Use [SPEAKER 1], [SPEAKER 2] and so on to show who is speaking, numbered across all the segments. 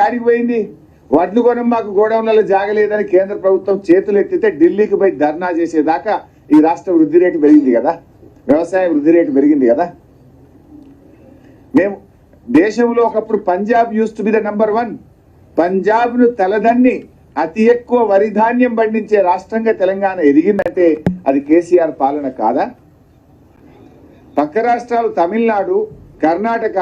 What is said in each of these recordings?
[SPEAKER 1] యాడికి పోయింది? వడ్లు కొనం మాకు గోడౌన్లలో జాగలేదని కేంద్ర ప్రభుత్వం చేతులు ఎత్తితే ఢిల్లీకి పోయి ధర్నా చేసేదాకా ఈ రాష్ట్ర వృద్ధి రేటు పెరిగింది కదా, వ్యవసాయ వృద్ధి రేటు పెరిగింది కదా. మేము దేశంలో ఒకప్పుడు Punjab use to be the number 1. పంజాబ్ను తలదన్ని అతి ఎక్కువ వరి ధాన్యం పండించే రాష్ట్రంగా తెలంగాణ ఎదిగిందంటే అది కేసీఆర్ పాలన కాదా? పక్క రాష్ట్రాలు తమిళనాడు, కర్ణాటక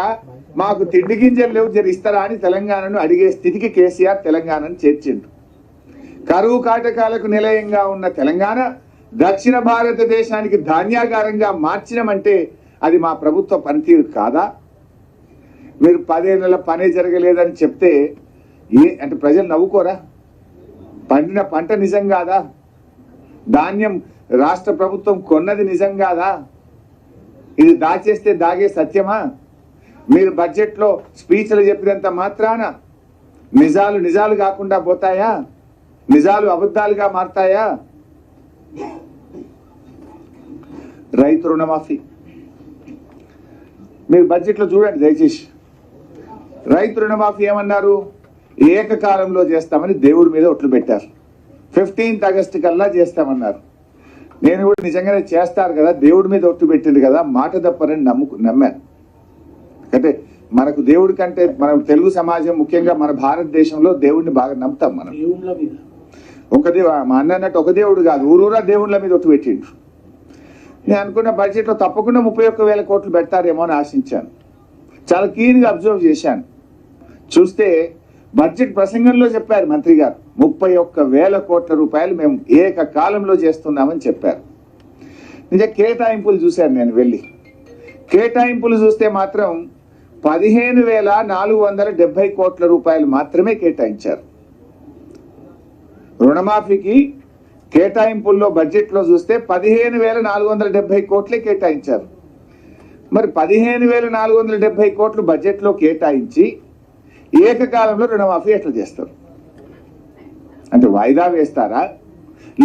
[SPEAKER 1] మాకు తిండి గింజలు లేవు జర ఇస్తారా అని తెలంగాణను అడిగే స్థితికి కేసీఆర్ తెలంగాణను చేర్చిండు. కరువు కాటకాలకు నిలయంగా ఉన్న తెలంగాణ దక్షిణ భారతదేశానికి ధాన్యాగారంగా మార్చినమంటే అది మా ప్రభుత్వ పనితీరు కాదా? మీరు 10 ఏళ్ల పనే జరగలేదని చెప్తే అంటే ప్రజలు నవ్వుకోరా? పండిన పంట నిజం కాదా? ధాన్యం రాష్ట్ర ప్రభుత్వం కొన్నది నిజం కాదా? ఇది దాచేస్తే దాగే సత్యమా? మీరు బడ్జెట్లో స్పీచ్లు చెప్పినంత మాత్రాన నిజాలు నిజాలు కాకుండా పోతాయా? నిజాలు అబద్ధాలుగా మారతాయా? రైతు రుణమాఫీ మీరు బడ్జెట్లో చూడండి దయచేసి. రైతు రుణమాఫీ ఏమన్నారు? ఏకకాలంలో చేస్తామని దేవుడి మీద ఒట్లు పెట్టారు. 15th ఆగస్టు కల్లా చేస్తామన్నారు. నేను కూడా నిజంగానే చేస్తారు కదా, దేవుడి మీద ఒట్టు పెట్టింది కదా, మాట తప్పరని నమ్మాను. అంటే మనకు దేవుడి కంటే మన తెలుగు సమాజం ముఖ్యంగా మన భారతదేశంలో దేవుడిని బాగా నమ్ముతాం. మనం మా అన్న అన్నట్టు ఒక దేవుడు కాదు, ఊరూరా దేవుళ్ళ మీద ఒట్టు పెట్టిండు. నేను అనుకున్న బడ్జెట్లో తప్పకుండా 31,000 కోట్లు పెడతారేమో అని ఆశించాను. చాలా క్లీన్గా అబ్జర్వ్ చేశాను. చూస్తే బడ్జెట్ ప్రసంగంలో చెప్పారు మంత్రి గారు 31,000 కోట్ల రూపాయలు మేము ఏకకాలంలో చేస్తున్నామని చెప్పారు. నిజ కేటాయింపులు చూశాను నేను వెళ్ళి. కేటాయింపులు చూస్తే మాత్రం 15,470 కోట్ల రూపాయలు మాత్రమే కేటాయించారు. రుణమాఫీకి కేటాయింపుల్లో బడ్జెట్లో చూస్తే 15,470 కోట్లే కేటాయించారు. మరి 15,470 కోట్లు బడ్జెట్లో కేటాయించి ఏకకాలంలో రుణమాఫీ ఎట్లా చేస్తారు? అంటే వాయిదా వేస్తారా,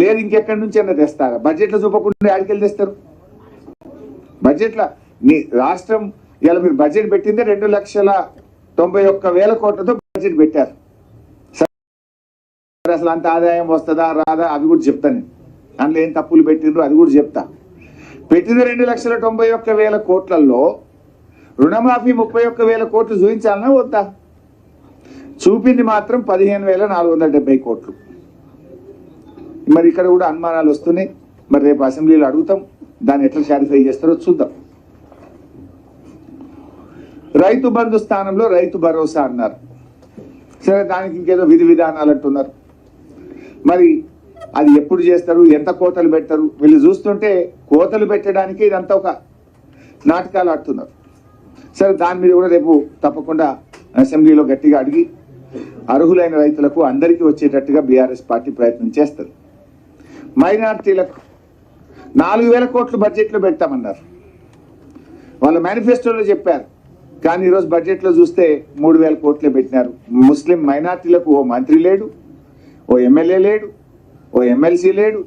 [SPEAKER 1] లేదు ఇంకెక్కడి నుంచి అన్న తెస్తారా? బడ్జెట్లో చూపకుండా ఆడికెళ్ళి తెస్తారు. బడ్జెట్లో మీ రాష్ట్రం ఇలా మీరు బడ్జెట్ పెట్టిందే 2,91,000 కోట్లతో బడ్జెట్ పెట్టారు. అసలు అంత ఆదాయం వస్తుందా రాదా అవి కూడా చెప్తాను. అందులో ఏం తప్పులు పెట్టిండ్రు అది కూడా చెప్తా. పెట్టింది 2,91,000 కోట్లలో రుణమాఫీ 31,000 కోట్లు చూపించాలన్నా వద్దా? చూపింది మాత్రం 15,470 కోట్లు. మరి ఇక్కడ కూడా అనుమానాలు వస్తున్నాయి. మరి రేపు అసెంబ్లీలో అడుగుతాం, దాన్ని ఎట్లా సాటిస్ఫై చేస్తారో చూద్దాం. రైతు బంధు స్థానంలో రైతు భరోసా అన్నారు. సరే, దానికి ఇంకేదో విధి విధానాలు అంటున్నారు. మరి అది ఎప్పుడు చేస్తారు, ఎంత కోతలు పెట్టరు? వీళ్ళు చూస్తుంటే కోతలు పెట్టడానికి ఇదంతా ఒక నాటకాలు ఆడుతున్నారు. సరే, దాని మీద కూడా రేపు తప్పకుండా అసెంబ్లీలో గట్టిగా అడిగి అర్హులైన రైతులకు అందరికీ వచ్చేటట్టుగా బీఆర్ఎస్ పార్టీ ప్రయత్నం చేస్తారు. మైనార్టీలకు 4,000 కోట్లు బడ్జెట్లో పెడతామన్నారు. వాళ్ళ మేనిఫెస్టోలో చెప్పారు. కానీ ఈరోజు బడ్జెట్లో చూస్తే 3,000 కోట్లే పెట్టినారు. ముస్లిం మైనార్టీలకు ఓ మంత్రి లేడు, ఓ ఎమ్మెల్యే లేడు, ఓ ఎమ్మెల్సీ లేడు.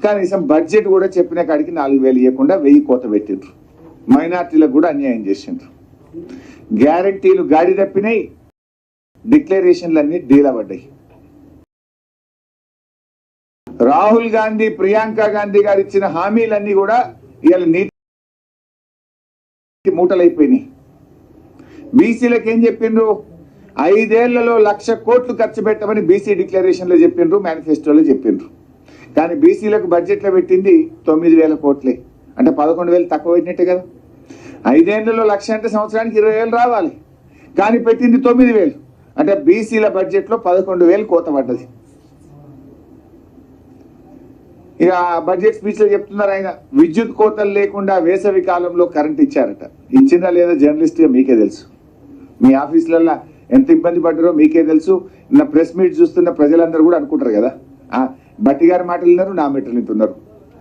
[SPEAKER 1] కనీసం బడ్జెట్ కూడా చెప్పిన కాడికి 4,000 ఇవ్వకుండా 1,000 కోత పెట్టిండ్రు. మైనార్టీలకు కూడా అన్యాయం చేసిండ్రు. గ్యారంటీలు గాడి తప్పినాయి, డిక్లరేషన్లన్నీ డీలబడ్డాయి. రాహుల్ గాంధీ, ప్రియాంక గాంధీ గారు ఇచ్చిన హామీలన్నీ కూడా ఇవాళ నీటి మూటలైపోయినాయి. బీసీలకు ఏం చెప్పిండ్రు? 5 ఏళ్లలో 1,00,000 కోట్లు ఖర్చు పెట్టమని బీసీ డిక్లరేషన్లో చెప్పిండ్రు, మేనిఫెస్టోలో చెప్పిండ్రు. కానీ బీసీలకు బడ్జెట్లో పెట్టింది 9,000 కోట్లే. అంటే 11,000 తక్కువ పెట్టినట్టే కదా. 5 ఏళ్లలో 1,00,000 అంటే సంవత్సరానికి 20,000 రావాలి. కానీ పెట్టింది 9,000. అంటే బీసీల బడ్జెట్లో 11,000 కోత పడ్డది. ఇక బడ్జెట్ స్పీచ్లో చెప్తున్నారు ఆయన, విద్యుత్ కోతలు లేకుండా వేసవి కాలంలో కరెంట్ ఇచ్చారట. ఇచ్చిందా లేదా జర్నలిస్ట్గా మీకే తెలుసు. మీ ఆఫీసులలో ఎంత ఇబ్బంది పడ్డారో మీకే తెలుసు. నా ప్రెస్ మీట్ చూస్తున్న ప్రజలందరూ కూడా అనుకుంటారు కదా, బట్టి గారి మాటలు విన్నారు, నా మీటర్లు వింటున్నారు.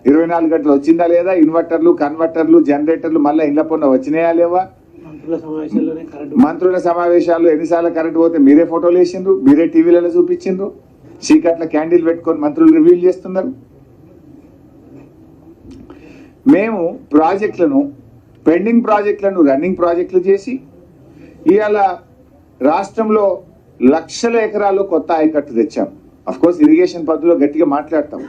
[SPEAKER 1] 24 గంటలు వచ్చిందా లేదా? ఇన్వర్టర్లు, కన్వర్టర్లు, జనరేటర్లు మళ్ళీ ఇండ్ల పొన్న వచ్చినాయా లేవా? మంత్రుల సమావేశాల్లో ఎన్నిసార్లు కరెంట్ పోతే మీరే ఫోటోలు వేసిండ్రు, మీరే టీవీలలో చూపించిండ్రు. చీకట్ల క్యాండిల్ పెట్టుకొని మంత్రులు రివ్యూలు చేస్తున్నారు. మేము ప్రాజెక్టులను, పెండింగ్ ప్రాజెక్టులను రన్నింగ్ ప్రాజెక్టులు చేసి ఇవాళ రాష్ట్రంలో లక్షల ఎకరాలు కొత్త ఆయకట్టు తెచ్చాం. అఫ్ కోర్స్ ఇరిగేషన్ పద్ధతిలో గట్టిగా మాట్లాడతాం.